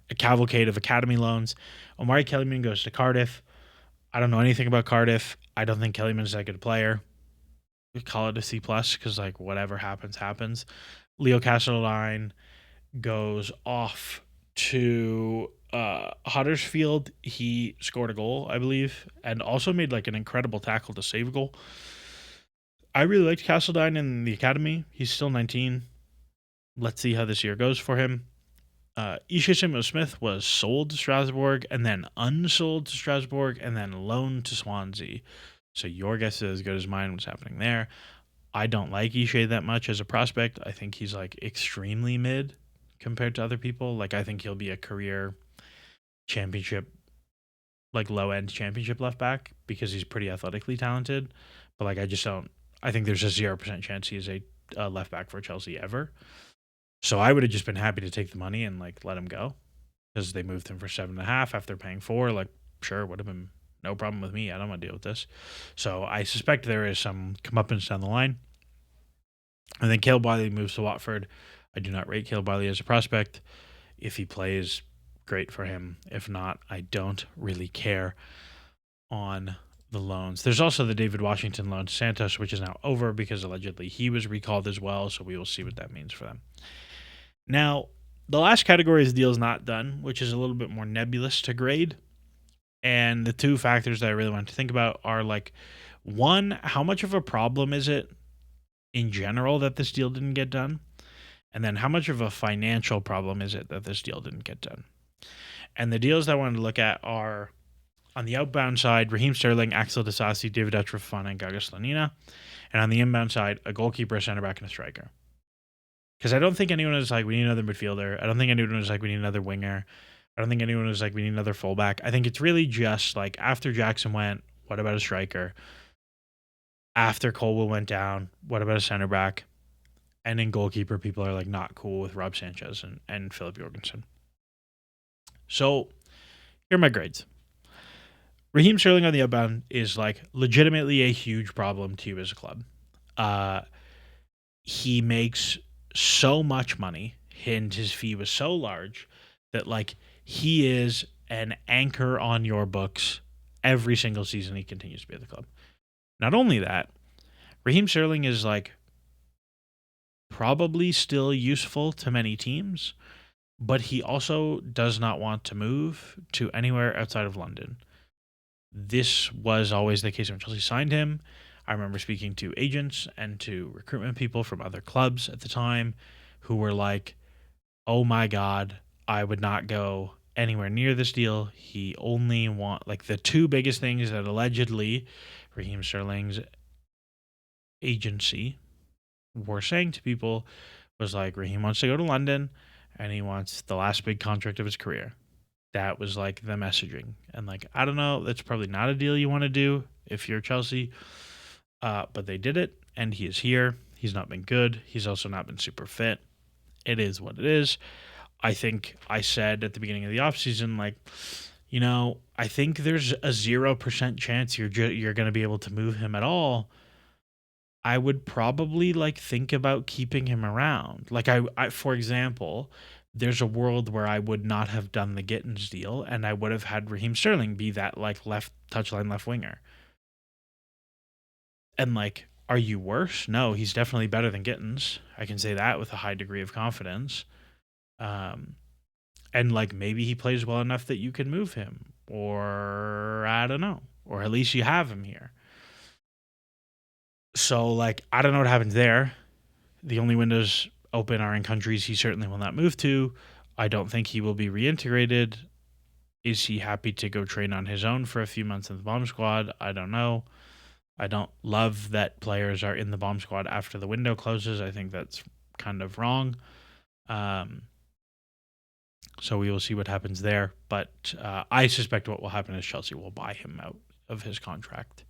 a cavalcade of academy loans. Omari Kellyman goes to Cardiff. I don't know anything about Cardiff. I don't think Kellyman's that good a player. We call it a C plus because like whatever happens, happens. Leo Castleline goes off to Huddersfield. He scored a goal, I believe, and also made like an incredible tackle to save a goal. I really liked Castledine in the academy. He's still 19. Let's see how this year goes for him. Isha Samuel Smith was sold to Strasbourg and then unsold to Strasbourg and then loaned to Swansea. So your guess is as good as mine. What's happening there? I don't like Isha that much as a prospect. I think he's like extremely mid compared to other people. Like I think he'll be a career championship, like low end championship left back because he's pretty athletically talented. But like I just don't. I think there's a 0% chance he is a left back for Chelsea ever. So I would have just been happy to take the money and like let him go because they moved him for 7.5 after paying 4. Like sure, would have been no problem with me. I don't want to deal with this. So I suspect there is some comeuppance down the line. And then Caleb Wiley moves to Watford. I do not rate Caleb Wiley as a prospect. If he plays, great for him. If not, I don't really care on the loans. There's also the David Washington loan to Santos, which is now over because allegedly he was recalled as well. So we will see what that means for them. Now, the last category is deals not done, which is a little bit more nebulous to grade. And the two factors that I really want to think about are like, one, how much of a problem is it in general that this deal didn't get done? And then how much of a financial problem is it that this deal didn't get done? And the deals that I wanted to look at are on the outbound side, Raheem Sterling, Axel Disasi, David Etrafana, and Gaga Slanina. And on the inbound side, a goalkeeper, a center back, and a striker. Because I don't think anyone is like, we need another midfielder. I don't think anyone is like, we need another winger. I don't think anyone is like, we need another fullback. I think it's really just like after Jackson went, what about a striker? After Colwell went down, what about a center back? And in goalkeeper, people are like not cool with Rob Sanchez and Philip Jorgensen. So here are my grades. Raheem Sterling on the outbound is like legitimately a huge problem to you as a club. He makes so much money and his fee was so large that like he is an anchor on your books every single season he continues to be at the club. Not only that, Raheem Sterling is like probably still useful to many teams, but he also does not want to move to anywhere outside of London. This was always the case when Chelsea signed him. I remember speaking to agents and to recruitment people from other clubs at the time who were like, oh my God, I would not go anywhere near this deal. He only want like the two biggest things that allegedly Raheem Sterling's agency were saying to people was like, Raheem wants to go to London and he wants the last big contract of his career. That was like the messaging. And like, I don't know, that's probably not a deal you want to do if you're Chelsea. But they did it and he is here. He's not been good. He's also not been super fit. It is what it is. I think I said at the beginning of the offseason, like, you know, I think there's a 0% chance you're going to be able to move him at all. I would probably like think about keeping him around. Like I for example, there's a world where I would not have done the Gittins deal and I would have had Raheem Sterling be that like left touchline left winger. And like, are you worse? No, he's definitely better than Gittins. I can say that with a high degree of confidence. And like maybe he plays well enough that you can move him, or I don't know, or at least you have him here. So like I don't know what happens there. The only windows open are in countries he certainly will not move to. I don't think he will be reintegrated. Is he happy to go train on his own for a few months in the bomb squad? I don't know. I don't love that players are in the bomb squad after the window closes. I think that's kind of wrong. So we will see what happens there. But I suspect what will happen is Chelsea will buy him out of his contract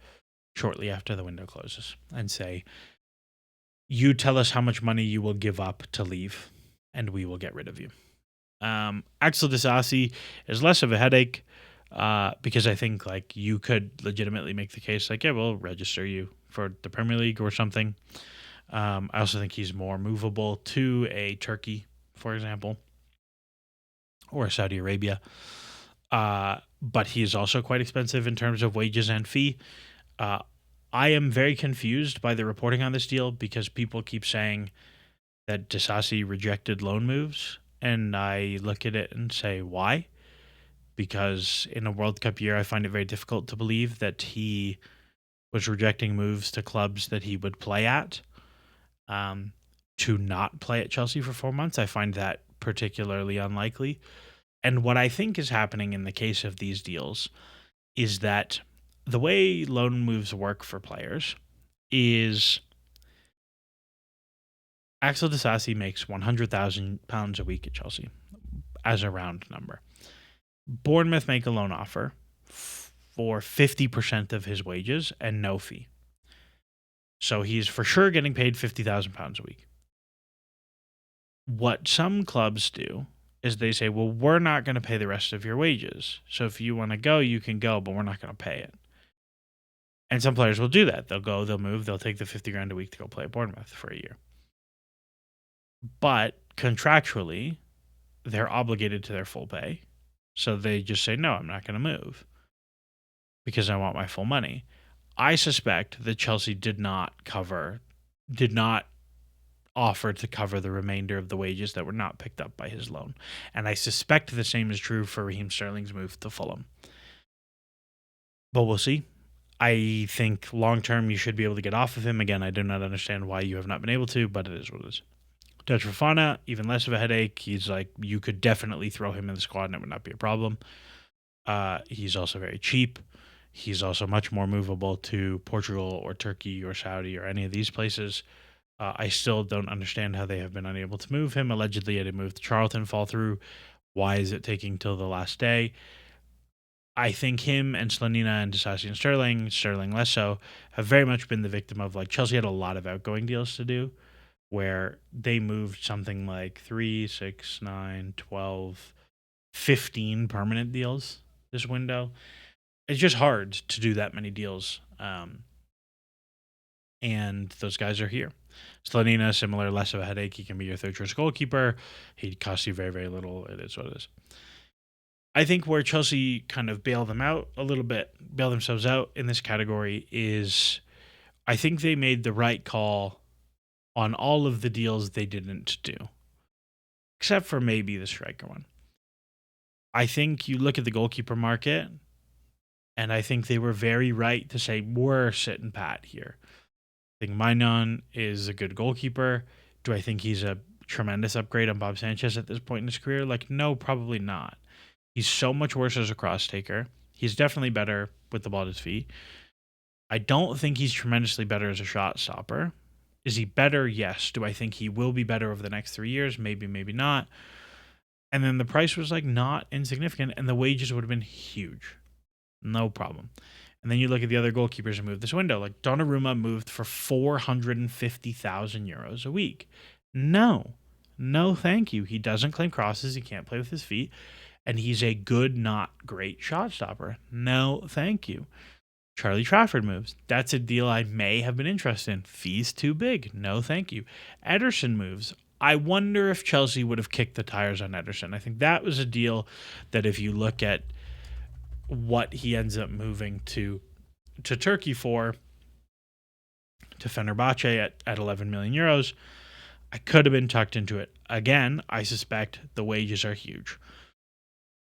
shortly after the window closes and say, you tell us how much money you will give up to leave, and we will get rid of you. Axel Disasi is less of a headache because I think like you could legitimately make the case like, yeah, we'll register you for the Premier League or something. I also think he's more movable to a Turkey, for example, or Saudi Arabia. But he is also quite expensive in terms of wages and fee. Uh, I am very confused by the reporting on this deal because people keep saying that Disasi rejected loan moves, and I look at it and say, why? Because in a World Cup year, I find it very difficult to believe that he was rejecting moves to clubs that he would play at. Um, to not play at Chelsea for 4 months, I find that particularly unlikely. And what I think is happening in the case of these deals is that the way loan moves work for players is Axel Disasi makes £100,000 a week at Chelsea as a round number. Bournemouth make a loan offer for 50% of his wages and no fee. So he's for sure getting paid £50,000 a week. What some clubs do is they say, well, we're not going to pay the rest of your wages. So if you want to go, you can go, but we're not going to pay it. And some players will do that. They'll go, they'll move, they'll take the 50 grand a week to go play at Bournemouth for a year. But contractually, they're obligated to their full pay. So they just say, no, I'm not going to move because I want my full money. I suspect that Chelsea did not offer to cover the remainder of the wages that were not picked up by his loan. And I suspect the same is true for Raheem Sterling's move to Fulham. But we'll see. I think long term you should be able to get off of him. Again, I do not understand why you have not been able to, but it is what it is. Dutch Fofana, even less of a headache. He's like, you could definitely throw him in the squad and it would not be a problem. He's also very cheap. He's also much more movable to Portugal or Turkey or Saudi or any of these places. I still don't understand how they have been unable to move him. Allegedly, it had moved to Charlton, fall through. Why is it taking till the last day? I think him and Slanina and Disasi and Sterling less so, have very much been the victim of, like, Chelsea had a lot of outgoing deals to do where they moved something like 3, 6, 9, 12, 15 permanent deals this window. It's just hard to do that many deals. And those guys are here. Slanina, similar, less of a headache. He can be your third choice goalkeeper. He costs you very, very little. It is what it is. I think where Chelsea kind of bail themselves out in this category is I think they made the right call on all of the deals they didn't do, except for maybe the striker one. I think you look at the goalkeeper market, and I think they were very right to say, we're sitting pat here. I think Maignan is a good goalkeeper. Do I think he's a tremendous upgrade on Bob Sanchez at this point in his career? Like, no, probably not. He's so much worse as a cross taker. He's definitely better with the ball at his feet. I don't think he's tremendously better as a shot stopper. Is he better? Yes. Do I think he will be better over the next 3 years? Maybe, maybe not. And then the price was like not insignificant, and the wages would have been huge. No problem. And then you look at the other goalkeepers who moved this window. Like Donnarumma moved for 450,000 euros a week. No, thank you. He doesn't claim crosses. He can't play with his feet. And he's a good, not great shot stopper. No, thank you. Charlie Trafford moves. That's a deal I may have been interested in. Fees too big. No, thank you. Ederson moves. I wonder if Chelsea would have kicked the tires on Ederson. I think that was a deal that if you look at what he ends up moving to Turkey for, to Fenerbahce at 11 million euros, I could have been tucked into it. Again, I suspect the wages are huge.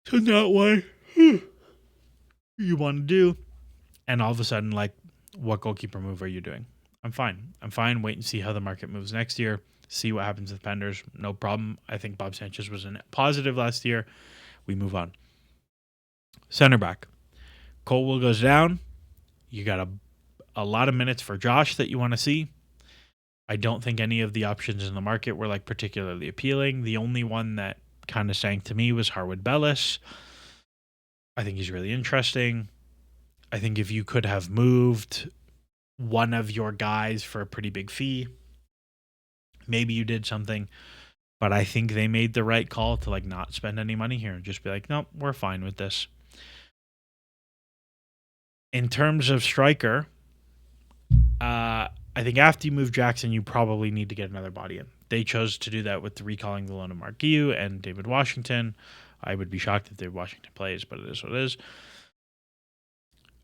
So not what you want to do. And all of a sudden, like, what goalkeeper move are you doing? I'm fine. Wait and see how the market moves next year. See what happens with Penders. No problem. I think Bob Sanchez was a positive last year. We move on. Center back. Colwell goes down. You got a lot of minutes for Josh that you want to see. I don't think any of the options in the market were like particularly appealing. The only one that kind of sang to me was Harwood Bellis. I think he's really interesting. I think if you could have moved one of your guys for a pretty big fee, maybe you did something. But I think they made the right call to like not spend any money here and just be like, nope, we're fine with this. In terms of striker, I I think after you move Jackson, you probably need to get another body in. They chose to do that with recalling the loan of Mark Guiu and David Washington. I would be shocked if David Washington plays, but it is what it is.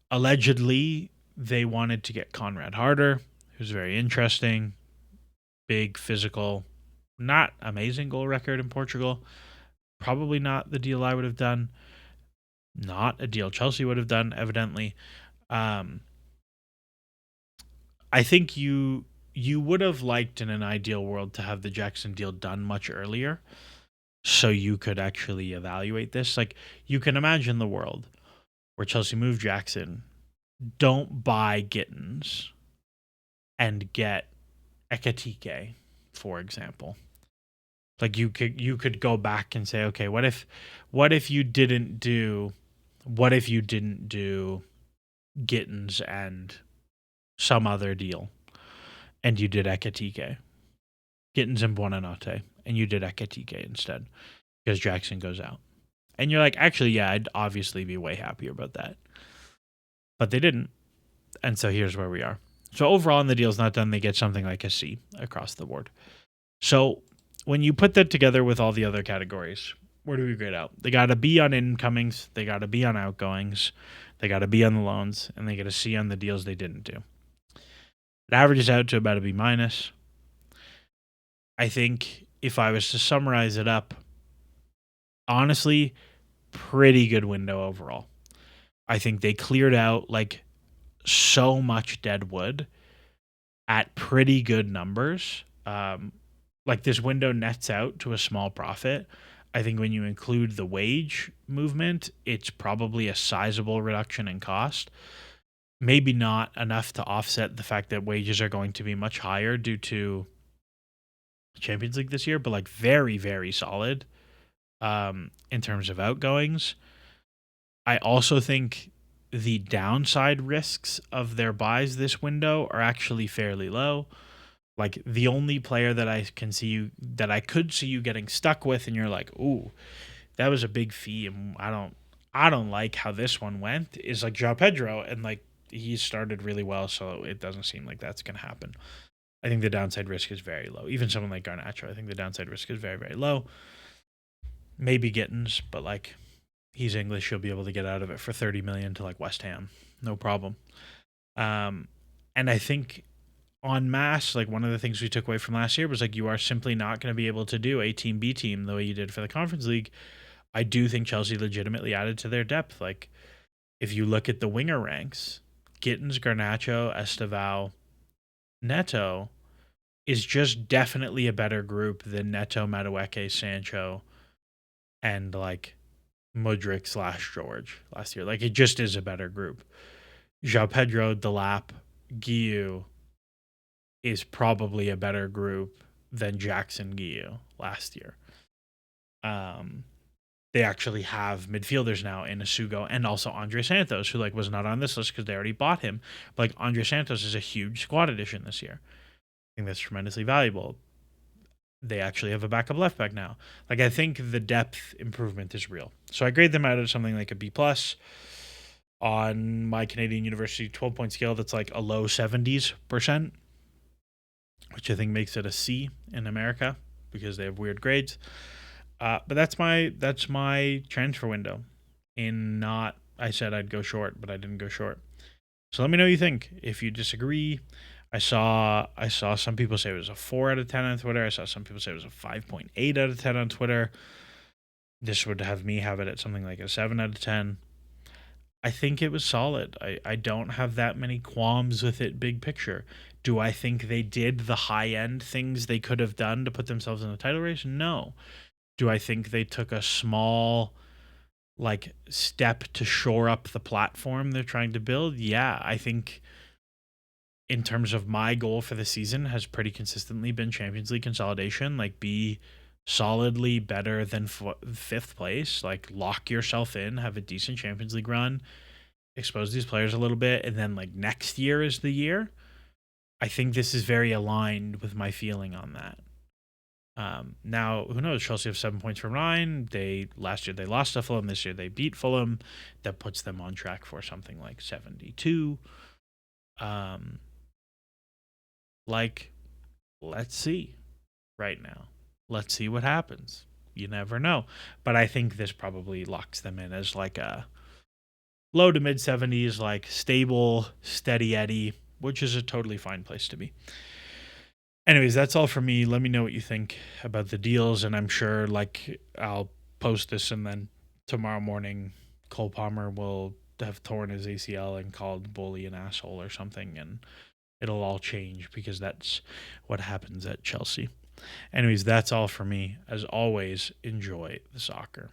Allegedly, they wanted to get Conrad Harder, who's very interesting, big, physical, not amazing goal record in Portugal. Probably not the deal I would have done. Not a deal Chelsea would have done, evidently. Um, I think you would have liked in an ideal world to have the Jackson deal done much earlier so you could actually evaluate this. Like, you can imagine the world where Chelsea moved Jackson, don't buy Gittins, and get Ekatike, for example. Like, you could go back and say, okay, what if you didn't do Gittins and some other deal, and you did Ekatike, Gittins and Buonanotte, and you did Ekatike instead because Jackson goes out. And you're like, actually, yeah, I'd obviously be way happier about that. But they didn't. And so here's where we are. So overall, in the deal's not done, they get something like a C across the board. So when you put that together with all the other categories, where do we grade out? They got a B on incomings, they got a B on outgoings, they got a B on the loans, and they get a C on the deals they didn't do. It averages out to about a B minus. I think if I was to summarize it up, honestly, pretty good window overall. I think they cleared out like so much dead wood at pretty good numbers. Like, this window nets out to a small profit. I think when you include the wage movement, it's probably a sizable reduction in cost. Maybe not enough to offset the fact that wages are going to be much higher due to Champions League this year, but like very, very solid in terms of outgoings. I also think the downside risks of their buys this window are actually fairly low. Like, the only player that I could see you getting stuck with, and you're like, ooh, that was a big fee, and I don't like how this one went, is like João Pedro, and like he started really well, so it doesn't seem like that's gonna happen. I think the downside risk is very low. Even someone like Garnacho, I think the downside risk is very, very low. Maybe Gittins, but like, he's English, he'll be able to get out of it for 30 million to like West Ham, no problem. And I think en masse, like, one of the things we took away from last year was like, you are simply not going to be able to do A team, B team the way you did for the Conference League. I do think Chelsea legitimately added to their depth. Like, if you look at the winger ranks, Gittins, Garnacho, Estevao, Neto is just definitely a better group than Neto, Madueke, Sancho, and like Mudryk / George last year. Like, it just is a better group. João Pedro, Delap, Guiu is probably a better group than Jackson Guiu last year. They actually have midfielders now in Asugo and also Andre Santos, who like was not on this list because they already bought him. But like, Andre Santos is a huge squad addition this year. I think that's tremendously valuable. They actually have a backup left back now. Like, I think the depth improvement is real. So I grade them out of something like a B plus on my Canadian University 12-point scale. That's like a low 70s%, which I think makes it a C in America because they have weird grades. But that's my transfer window. I said I'd go short, but I didn't go short. So let me know what you think. If you disagree, I saw some people say it was a 4 out of 10 on Twitter. I saw some people say it was a 5.8 out of 10 on Twitter. This would have me have it at something like a 7 out of 10. I think it was solid. I don't have that many qualms with it big picture. Do I think they did the high-end things they could have done to put themselves in the title race? No. Do I think they took a small like step to shore up the platform they're trying to build? Yeah, I think in terms of my goal for the season has pretty consistently been Champions League consolidation, like be solidly better than fifth place, like lock yourself in, have a decent Champions League run, expose these players a little bit, and then like next year is the year. I think this is very aligned with my feeling on that. Now, who knows? Chelsea have 7 points from 9. Last year they lost to Fulham. This year they beat Fulham. That puts them on track for something like 72. Like, let's see right now. Let's see what happens. You never know. But I think this probably locks them in as like a low to mid 70s, like stable, steady Eddie, which is a totally fine place to be. Anyways, that's all for me. Let me know what you think about the deals, and I'm sure like I'll post this, and then tomorrow morning, Cole Palmer will have torn his ACL and called Bully an asshole or something, and it'll all change because that's what happens at Chelsea. Anyways, that's all for me. As always, enjoy the soccer.